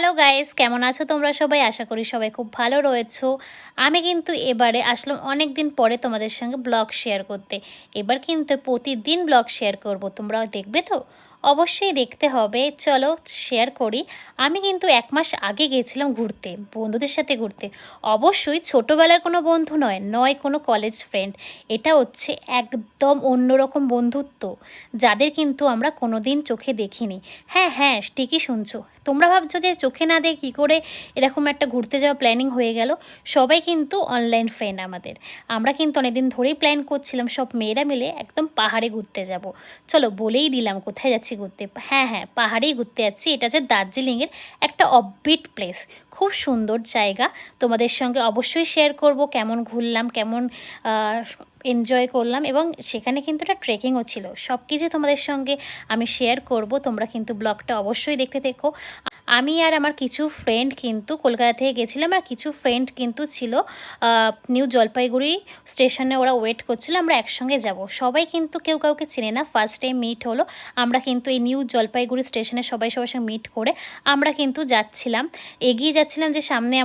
Hello guys, কেমন আছো তোমরা সবাই? আশা করি সবাই খুব ভালো রয়েছো। আমি কিন্তু এবারে আসলাম অনেক দিন পরে তোমাদের সঙ্গে ব্লগ শেয়ার করতে। এবার কিন্তু প্রতিদিন ব্লগ শেয়ার করব, তোমরাও দেখবে তো? অবশ্যই দেখতে হবে। চলো শেয়ার করি। আমি কিন্তু 1 মাস আগে গেছিলাম ঘুরতে, বন্ধুদের সাথে ঘুরতে। অবশ্যই ছোটোবেলার কোনো বন্ধু নয়, নয় কোনো কলেজ ফ্রেন্ড। এটা হচ্ছে একদম অন্যরকম বন্ধুত্ব, যাদের কিন্তু আমরা কোনো দিন চোখে দেখিনি। হ্যাঁ হ্যাঁ, ঠিকই শুনছো। তোমরা ভাবছো যে চোখে না দেখে কী করে এরকম একটা ঘুরতে যাওয়া প্ল্যানিং হয়ে গেল। সবাই কিন্তু অনলাইন ফ্রেন্ড আমাদের। আমরা কিন্তু অনেকদিন ধরেই প্ল্যান করছিলাম সব মেয়েরা মিলে একদম পাহাড়ে ঘুরতে যাব। চলো বলেই দিলাম কোথায় যাচ্ছি ঘুরতে। হ্যাঁ হ্যাঁ, পাহাড়েই ঘুরতে যাচ্ছি। এটা হচ্ছে দার্জিলিংয়ের একটা অফবিট প্লেস, খুব সুন্দর জায়গা। তোমাদের সঙ্গে অবশ্যই শেয়ার করব কেমন ঘুরলাম, কেমন এনজয় করলাম, এবং সেখানে কিন্তু একটা ট্রেকিংও ছিল। সব কিছু তোমাদের সঙ্গে আমি শেয়ার করব, তোমরা কিন্তু ব্লগটা অবশ্যই দেখতে থেকো। আমি আর আমার কিছু ফ্রেন্ড কিন্তু কলকাতা থেকে গেছিলাম, আর কিছু ফ্রেন্ড কিন্তু ছিল নিউ জলপাইগুড়ি স্টেশনে, ওরা ওয়েট করছিল আমরা একসঙ্গে যাব। সবাই কিন্তু কেউ কাউকে চেনে না, ফার্স্ট টাইম মিট হলো। আমরা কিন্তু এই নিউ জলপাইগুড়ি স্টেশনে সবাই সবার সঙ্গে মিট করে আমরা কিন্তু যাচ্ছিলাম, এগিয়ে যাচ্ছিলাম, যে সামনে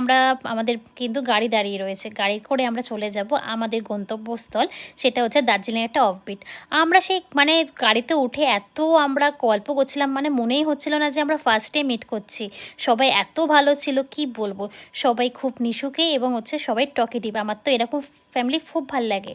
আমাদের কিন্তু গাড়ি দাঁড়িয়ে রয়েছে, গাড়ি করে আমরা চলে যাব আমাদের গন্তব্যস্থল। সেটা হচ্ছে দার্জিলিং একটা অফবিট। আমরা সেই মানে গাড়িতে উঠে এত আমরা গল্প করছিলাম, মানে মনেই হচ্ছিল না যে আমরা ফার্স্ট টাইম মিট করছি। সবাই এত ভালো ছিল কি বলবো, সবাই খুব মিশুকে এবং হচ্ছে সবাই টকেটিভ। আমার তো এরকম ফ্যামিলি খুব ভাল লাগে।